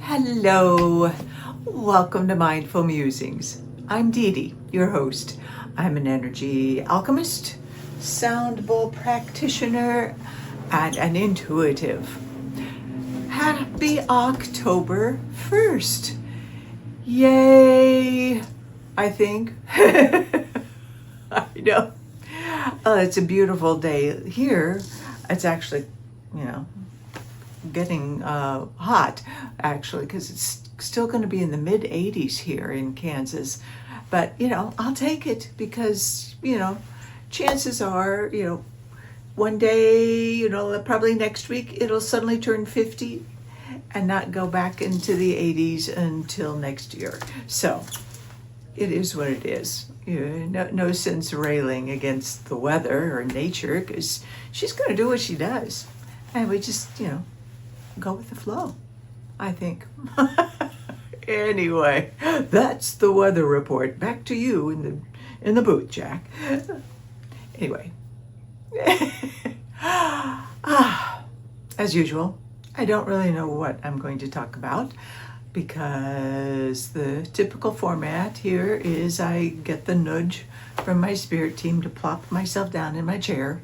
Hello, welcome to Mindful Musings. I'm Dee Dee, your host. I'm an energy alchemist, sound bowl practitioner, and an intuitive. Happy October 1st. Yay, I think. I know. It's a beautiful day here. It's actually, getting hot actually, because it's still going to be in the mid 80s here in Kansas, but I'll take it because chances are one day probably next week it'll suddenly turn 50 and not go back into the 80s until next year. So it is what it is. No sense railing against the weather or nature, because she's going to do what she does, and we just go with the flow, I think. Anyway, that's the weather report. Back to you in the booth, Jack. Anyway, as usual, I don't really know what I'm going to talk about, because the typical format here is I get the nudge from my spirit team to plop myself down in my chair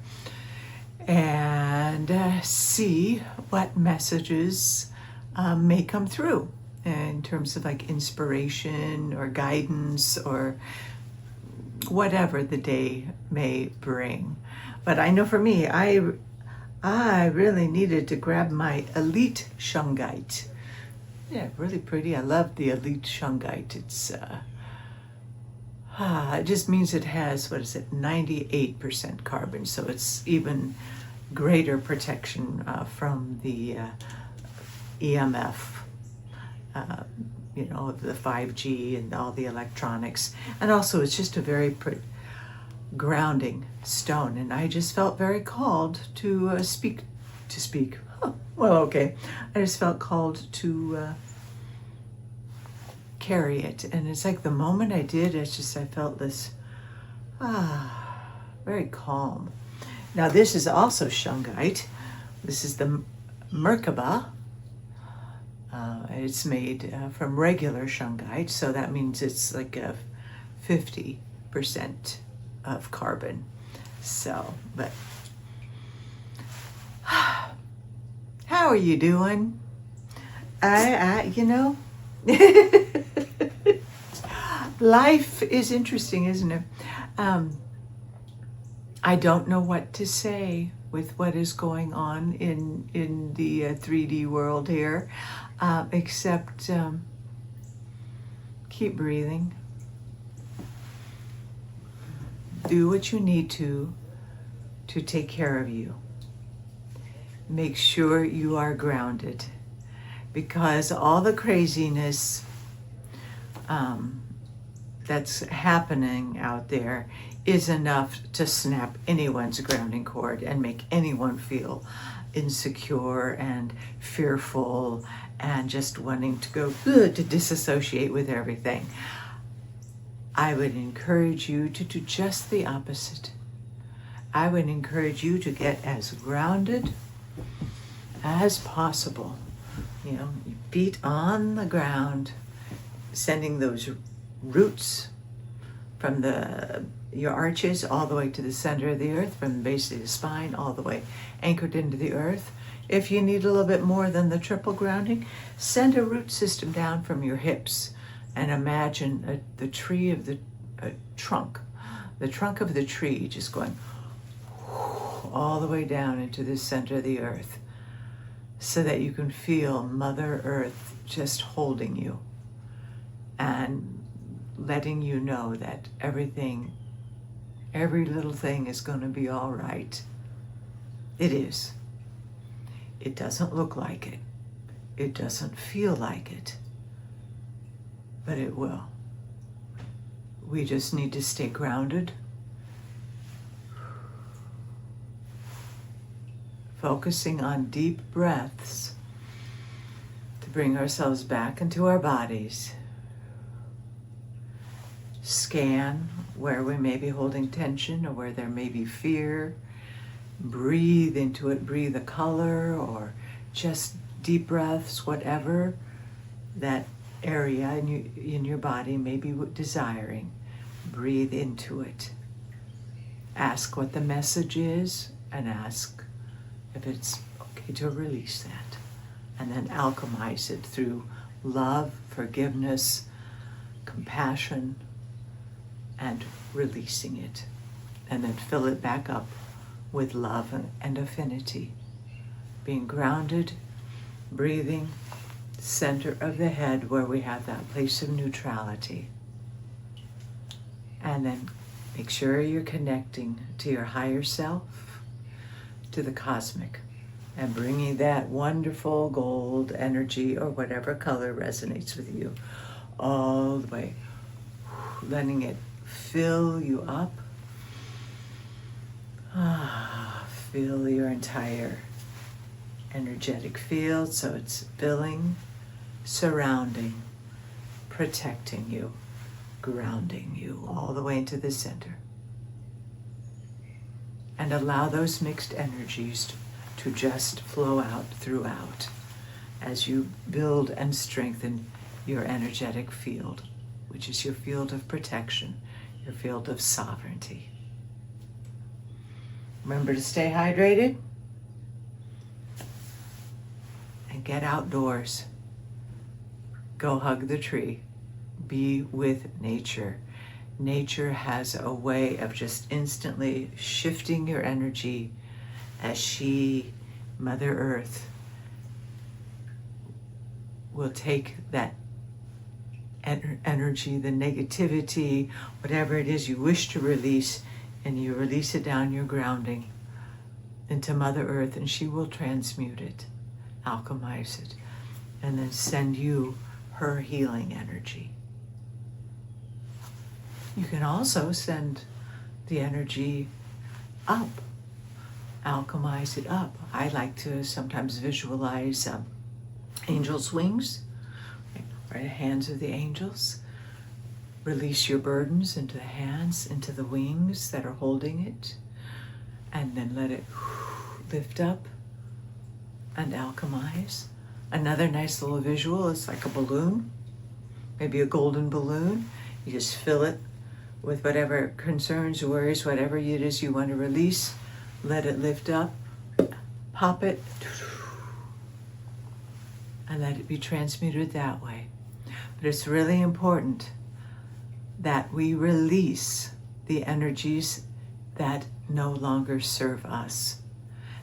and see what messages may come through in terms of like inspiration or guidance or whatever the day may bring. But I know for me, I really needed to grab my elite shungite. Yeah, really pretty. I love the elite shungite. It's it just means it has, 98% carbon, so it's even greater protection from the EMF, of the 5G and all the electronics. And also it's just a very grounding stone. And I just felt very called to speak. Huh. Well, okay. I just felt called to carry it. And it's like the moment I did, I felt this, very calm. Now this is also shungite. This is the Merkaba. It's made from regular shungite, so that means it's like a 50% of carbon. So, but how are you doing? Life is interesting, isn't it? I don't know what to say with what is going on in the 3D world here, except keep breathing. Do what you need to take care of you. Make sure you are grounded, because all the craziness that's happening out there is enough to snap anyone's grounding cord and make anyone feel insecure and fearful and just wanting to go to disassociate with everything. I would encourage you to do just the opposite. I would encourage you to get as grounded as possible. Feet on the ground, sending those roots from your arches all the way to the center of the earth, from the base of the spine all the way anchored into the earth. If you need a little bit more than the triple grounding, send a root system down from your hips and imagine the tree of the trunk of the tree just going all the way down into the center of the earth, so that you can feel Mother Earth just holding you and letting you know that every little thing is going to be all right. It is. It doesn't look like it. It doesn't feel like it. But it will. We just need to stay grounded, focusing on deep breaths to bring ourselves back into our bodies. Scan where we may be holding tension or where there may be fear. Breathe into it, breathe a color or just deep breaths, whatever that area in your body, maybe desiring. Breathe into it. Ask what the message is and ask if it's okay to release that. And then alchemize it through love, forgiveness, compassion, and releasing it. And then fill it back up with love and affinity. Being grounded, breathing, center of the head where we have that place of neutrality. And then make sure you're connecting to your higher self, to the cosmic, and bringing that wonderful gold energy or whatever color resonates with you all the way, letting it fill you up. Fill your entire energetic field so it's filling, surrounding, protecting you, grounding you all the way into the center. And allow those mixed energies to just flow out throughout as you build and strengthen your energetic field, which is your field of protection, your field of sovereignty. Remember to stay hydrated and get outdoors. Go hug the tree. Be with nature. Nature has a way of just instantly shifting your energy as she, Mother Earth, will take that energy, the negativity, whatever it is you wish to release, and you release it down your grounding into Mother Earth, and she will transmute it, alchemize it, and then send you her healing energy. You can also send the energy up, alchemize it up. I like to sometimes visualize angels' wings, right? Hands of the angels. Release your burdens into the hands, into the wings that are holding it, and then let it lift up and alchemize. Another nice little visual is like a balloon, maybe a golden balloon. You just fill it with whatever concerns, worries, whatever it is you want to release. Let it lift up, pop it, and let it be transmuted that way. But it's really important that we release the energies that no longer serve us,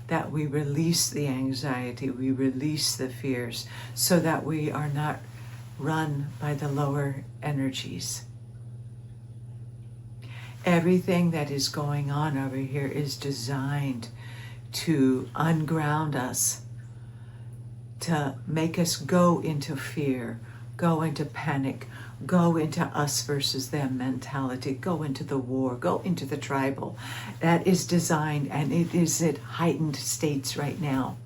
that we release the anxiety, we release the fears, so that we are not run by the lower energies. Everything that is going on over here is designed to unground us, to make us go into fear, go into panic, go into us versus them mentality, go into the war, go into the tribal. That is designed, and it is at heightened states right now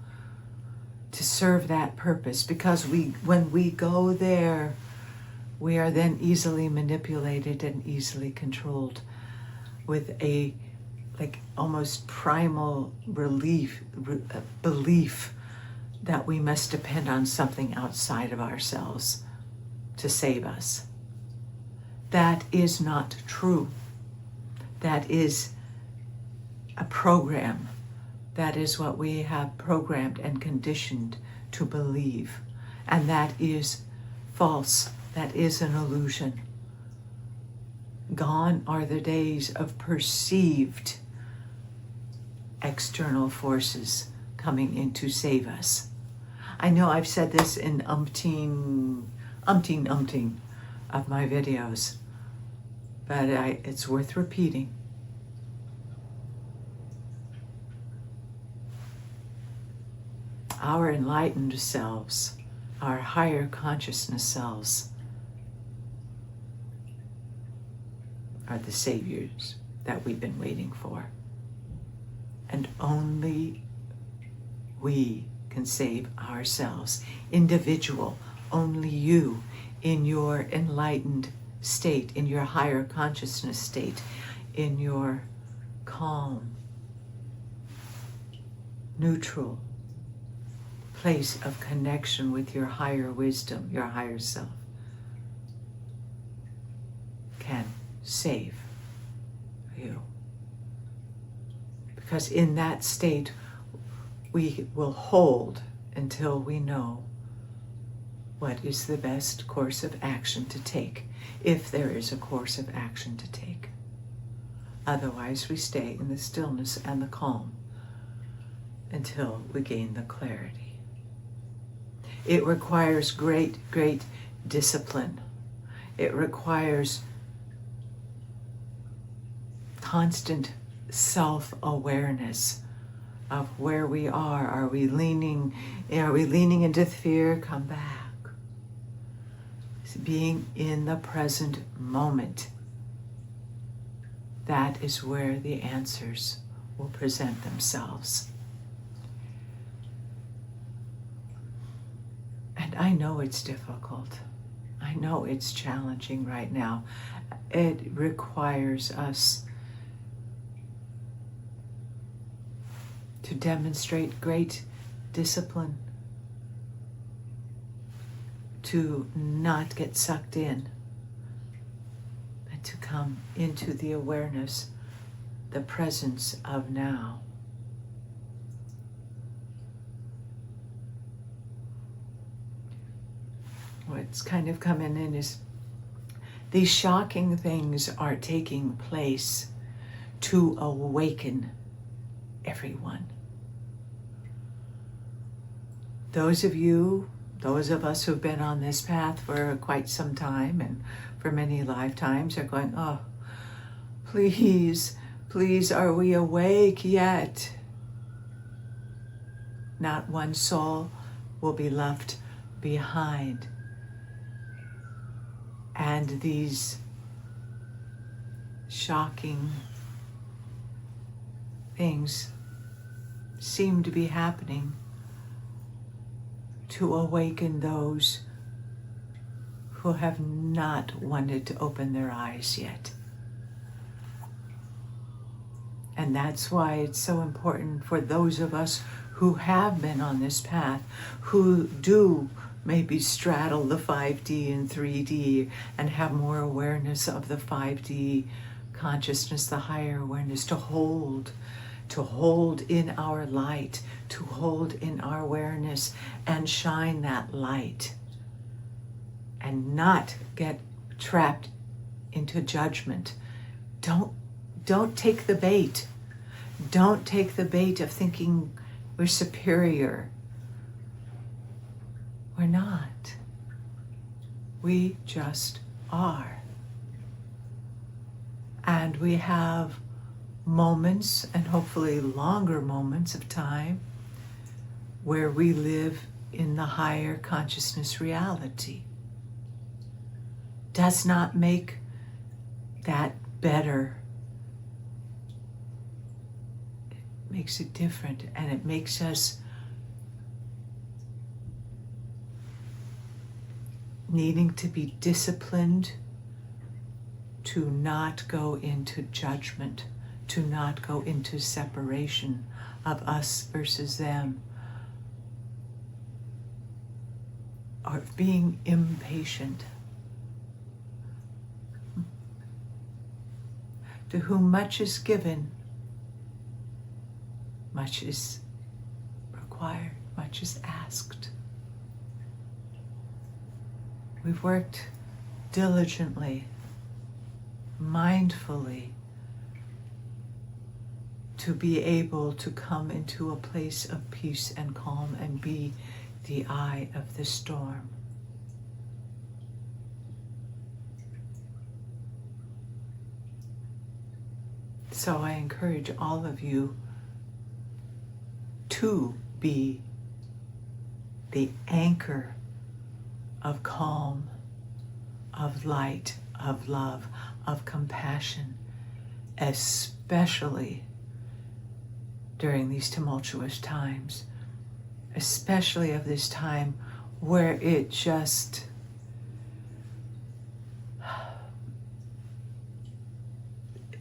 to serve that purpose, because when we go there, we are then easily manipulated and easily controlled with a almost primal belief that we must depend on something outside of ourselves to save us. That is not true. That is a program. That is what we have programmed and conditioned to believe. And that is false. That is an illusion. Gone are the days of perceived external forces coming in to save us. I know I've said this in umpteen of my videos, but it's worth repeating. Our enlightened selves, our higher consciousness selves, are the saviors that we've been waiting for. And only we can save ourselves. Individual, only you in your enlightened state, in your higher consciousness state, in your calm, neutral place of connection with your higher wisdom, your higher self, can save you. Because in that state, we will hold until we know what is the best course of action to take, if there is a course of action to take. Otherwise, we stay in the stillness and the calm until we gain the clarity. It requires great, great discipline. It requires constant self-awareness of where we are. Are we leaning into fear? Come back. Being in the present moment. That is where the answers will present themselves. And I know it's difficult. I know it's challenging right now. It requires us to demonstrate great discipline, to not get sucked in, and to come into the awareness, the presence of now. What's kind of coming in is these shocking things are taking place to awaken everyone. Those of us who've been on this path for quite some time and for many lifetimes are going, oh, please, are we awake yet? Not one soul will be left behind. And these shocking things seem to be happening to awaken those who have not wanted to open their eyes yet. And that's why it's so important for those of us who have been on this path, who do maybe straddle the 5D and 3D and have more awareness of the 5D consciousness, the higher awareness, to hold in our light, to hold in our awareness and shine that light and not get trapped into judgment. Don't take the bait. Don't take the bait of thinking we're superior. We're not. We just are. And we have moments, and hopefully longer moments of time, where we live in the higher consciousness reality. Does not make that better. It makes it different, and it makes us needing to be disciplined to not go into judgment, to not go into separation of us versus them, or being impatient. To whom much is given, much is required, much is asked. We've worked diligently, mindfully, to be able to come into a place of peace and calm and be the eye of the storm. So I encourage all of you to be the anchor of calm, of light, of love, of compassion, especially during these tumultuous times, especially of this time where it just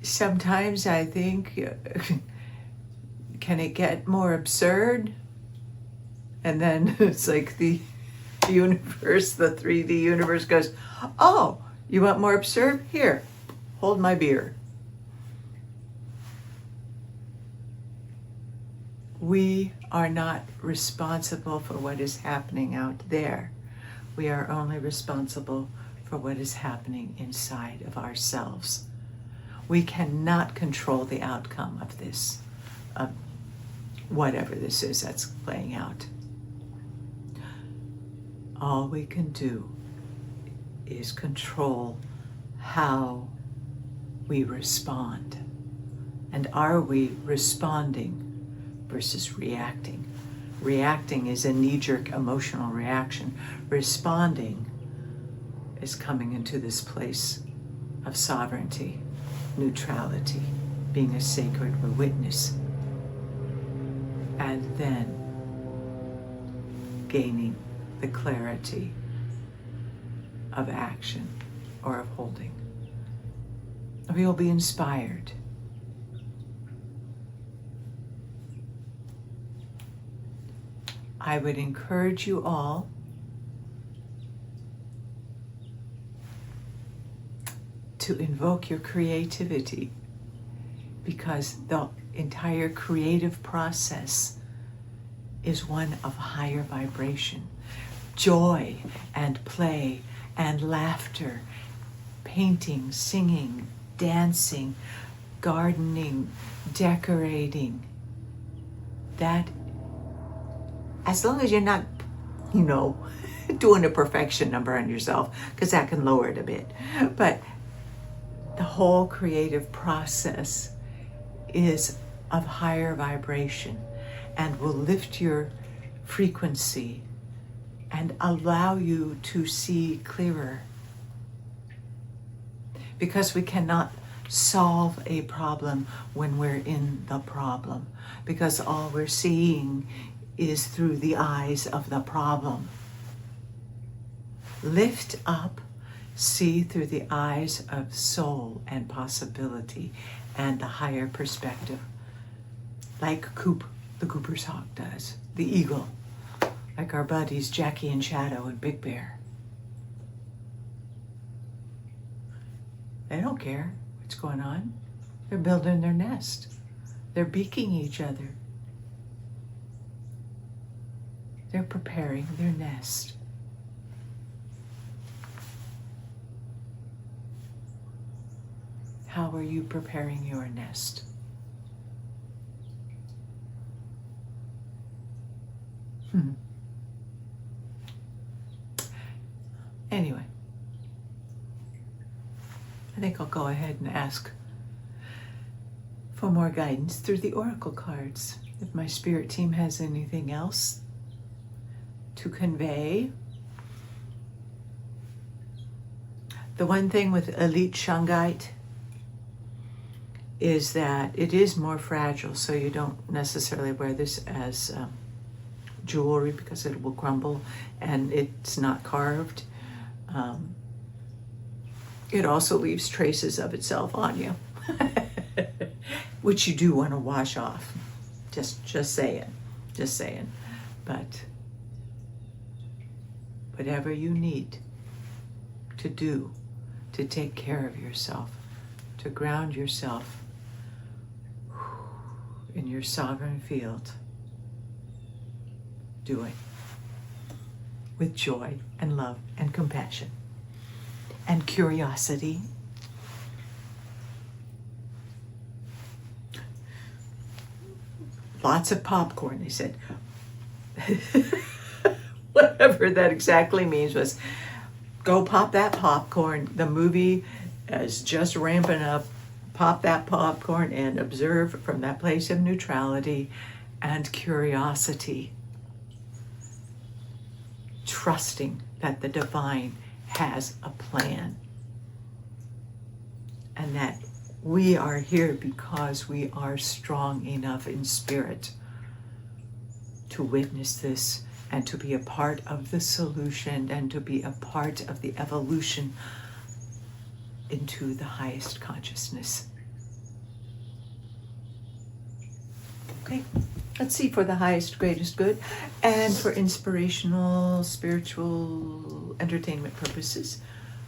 sometimes I think, can it get more absurd? And then it's like the universe, the 3D universe goes, oh, you want more absurd? Here, hold my beer. We are not responsible for what is happening out there. We are only responsible for what is happening inside of ourselves. We cannot control the outcome of this, of whatever this is that's playing out. All we can do is control how we respond. And are we responding versus reacting? Reacting is a knee-jerk emotional reaction. Responding is coming into this place of sovereignty, neutrality, being a sacred witness, and then gaining the clarity of action or of holding. We will be inspired. I would encourage you all to invoke your creativity, because the entire creative process is one of higher vibration. Joy and play and laughter, painting, singing, dancing, gardening, decorating. That, as long as you're not, doing a perfection number on yourself, because that can lower it a bit. But the whole creative process is of higher vibration and will lift your frequency and allow you to see clearer. Because we cannot solve a problem when we're in the problem, because all we're seeing is through the eyes of the problem. Lift up, see through the eyes of soul and possibility and the higher perspective, like the Cooper's hawk does, the eagle, like our buddies Jackie and Shadow and Big Bear. They don't care what's going on. They're building their nest. They're beaking each other. They're preparing their nest. How are you preparing your nest? Anyway, I think I'll go ahead and ask for more guidance through the oracle cards. If my spirit team has anything else to convey. The one thing with elite shungite is that it is more fragile, so you don't necessarily wear this as jewelry because it will crumble and it's not carved. It also leaves traces of itself on you, which you do want to wash off. Just saying. But whatever you need to do to take care of yourself, to ground yourself in your sovereign field, do it with joy and love and compassion and curiosity. Lots of popcorn, they said. Whatever that exactly means was, go pop that popcorn. The movie is just ramping up. Pop that popcorn and observe from that place of neutrality and curiosity, trusting that the divine has a plan and that we are here because we are strong enough in spirit to witness this and to be a part of the solution and to be a part of the evolution into the highest consciousness. Okay, let's see, for the highest, greatest good, and for inspirational, spiritual, entertainment purposes.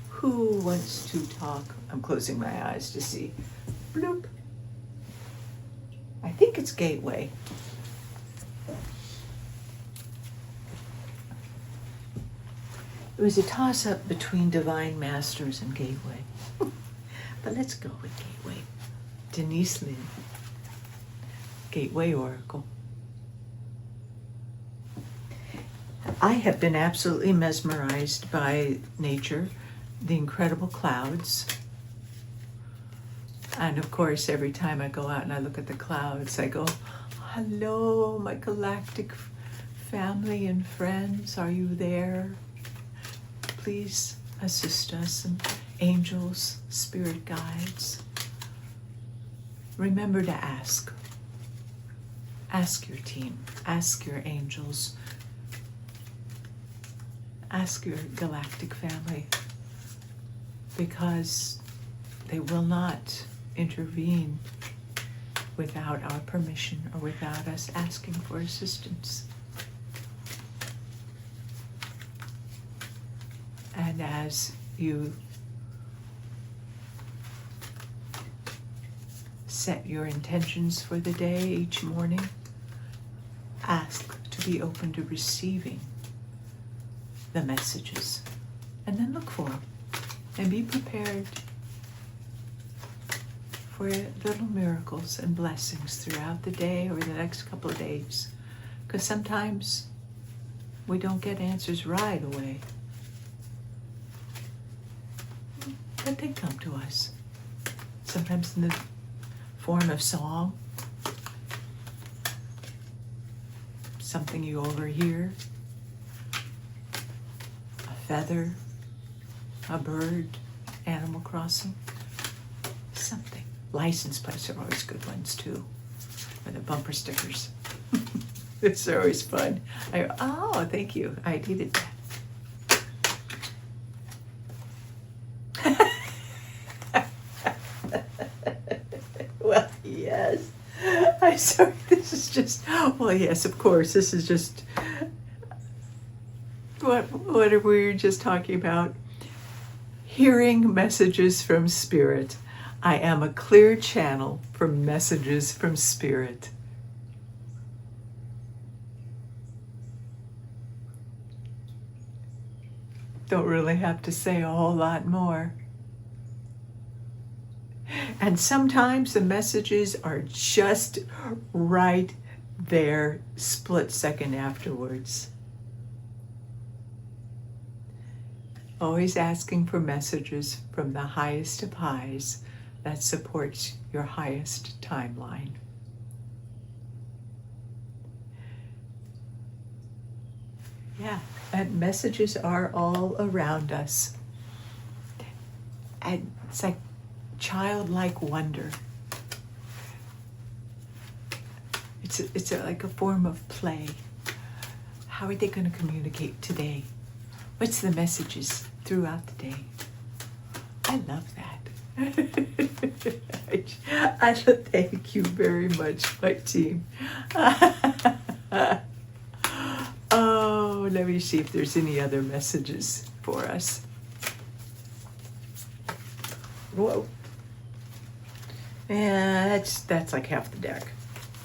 Who wants to talk? I'm closing my eyes to see. Bloop. I think it's Gateway. It was a toss-up between Divine Masters and Gateway. But let's go with Gateway. Denise Lynn. Gateway Oracle. I have been absolutely mesmerized by nature, the incredible clouds. And of course, every time I go out and I look at the clouds, I go, hello, my galactic family and friends, are you there? Please assist us, and angels, spirit guides. Remember to ask. Ask your team, ask your angels, ask your galactic family, because they will not intervene without our permission or without us asking for assistance. And as you set your intentions for the day each morning, ask to be open to receiving the messages, and then look for them and be prepared for little miracles and blessings throughout the day or the next couple of days, because sometimes we don't get answers right away, but they come to us, sometimes in the form of song, something you overhear, a feather, a bird, Animal Crossing, something. License plates are always good ones too, or the bumper stickers. It's always fun. Oh, thank you. I needed that. Well, yes. I'm sorry. This is just. Well, yes, of course. This is just. What are we just talking about? Hearing messages from Spirit. I am a clear channel for messages from Spirit. Don't really have to say a whole lot more. And sometimes the messages are just right there, split second afterwards. Always asking for messages from the highest of highs that supports your highest timeline. Yeah, and messages are all around us. And it's like childlike wonder. It's like a form of play. How are they going to communicate today? What's the messages throughout the day? I love that. I thank you very much, my team. Oh, let me see if there's any other messages for us. Whoa. Yeah, that's like half the deck.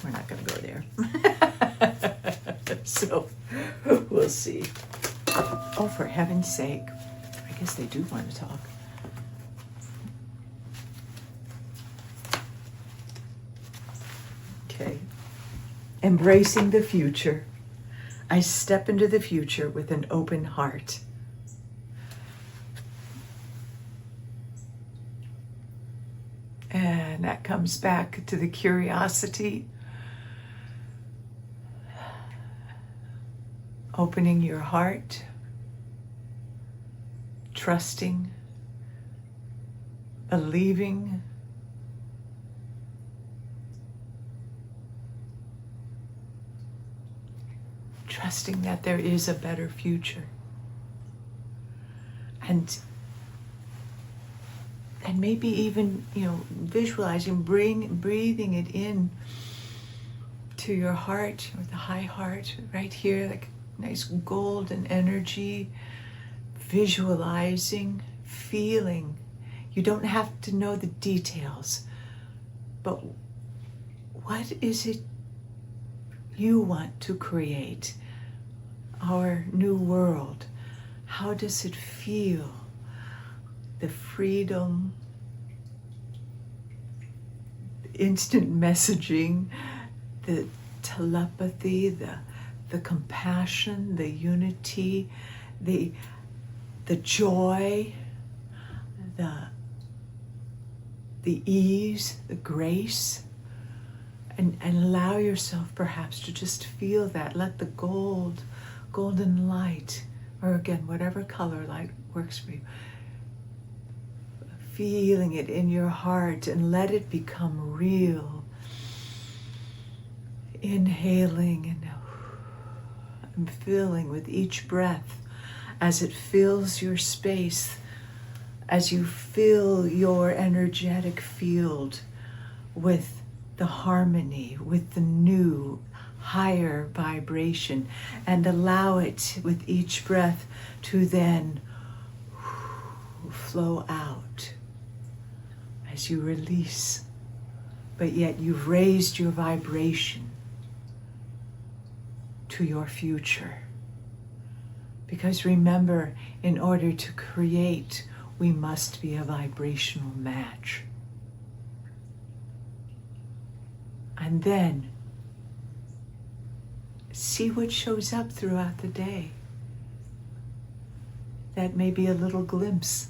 We're not going to go there. So, we'll see. Oh, for heaven's sake. I guess they do want to talk. Okay. Embracing the future. I step into the future with an open heart. And that comes back to the curiosity. Opening your heart. Trusting. Believing. Trusting that there is a better future. And maybe even, visualizing, breathing it in to your heart, or the high heart, right here, like nice golden energy, visualizing, feeling. You don't have to know the details, but what is it you want to create? Our new world. How does it feel? The freedom, the instant messaging, the telepathy, the compassion, the unity, the joy, the ease, the grace, and allow yourself perhaps to just feel that. Let the golden light, or again, whatever color light works for you, feeling it in your heart, and let it become real. Inhaling and filling with each breath as it fills your space, as you fill your energetic field with the harmony, with the new, higher vibration, and allow it with each breath to then flow out as you release, but yet you've raised your vibration to your future. Because remember, in order to create, we must be a vibrational match. And then see what shows up throughout the day. That may be a little glimpse,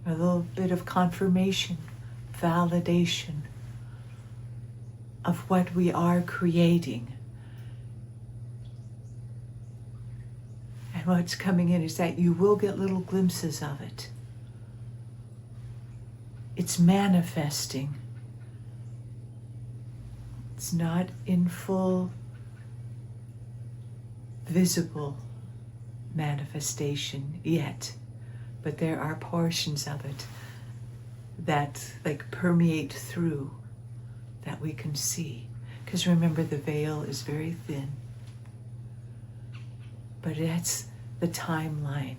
a little bit of confirmation, validation of what we are creating. And what's coming in is that you will get little glimpses of it. It's manifesting. It's not in full visible manifestation yet, but there are portions of it that like permeate through, that we can see. Because remember, the veil is very thin, but it's the timeline,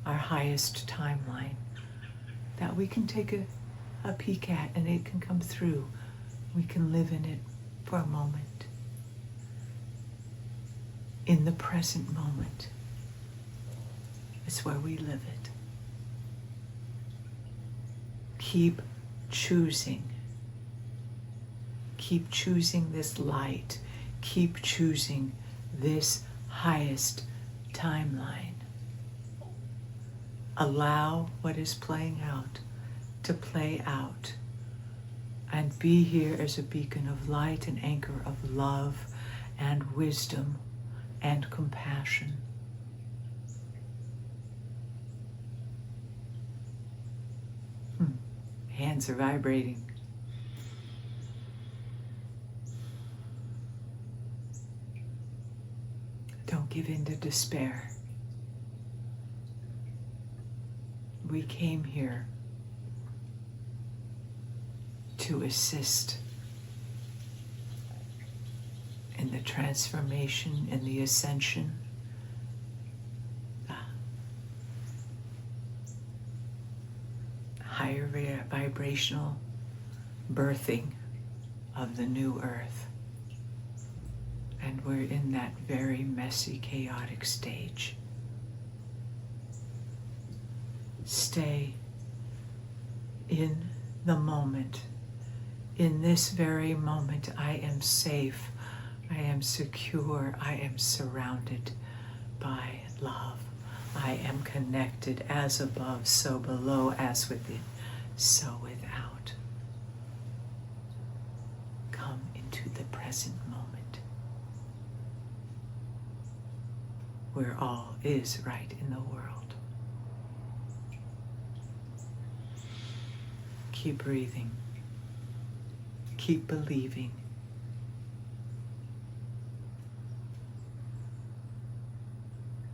our highest timeline, that we can take a peek at, and it can come through. We can live in it for a moment, in the present moment. It's where we live it. Keep choosing. Keep choosing this light. Keep choosing this highest timeline. Allow what is playing out to play out, and be here as a beacon of light, and anchor of love and wisdom and compassion. Hands are vibrating. Don't give in to despair. We came here to assist in the transformation, in the ascension, higher vibrational birthing of the new earth. And we're in that very messy, chaotic stage. Stay in the moment. In this very moment, I am safe, I am secure, I am surrounded by love. I am connected, as above, so below, as within, so without. Come into the present moment, where all is right in the world. Keep breathing. Keep believing.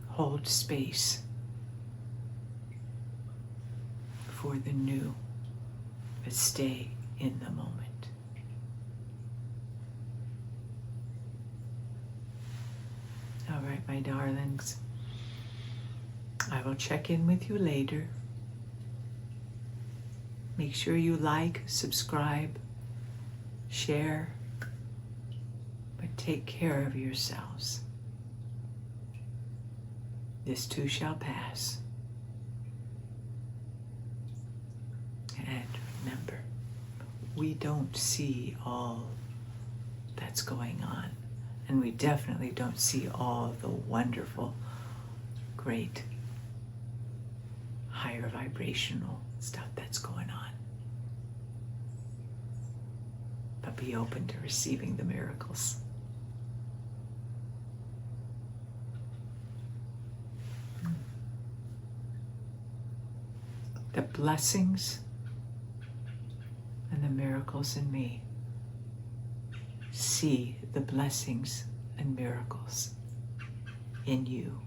Hold space for the new, but stay in the moment. All right, my darlings. I will check in with you later. Make sure you like, subscribe, share, but take care of yourselves. This too shall pass. And remember, we don't see all that's going on. And we definitely don't see all the wonderful, great, higher vibrational stuff that's going on. But be open to receiving the miracles. The blessings and the miracles in me. See the blessings and miracles in you.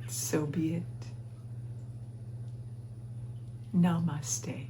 So be it. Namaste.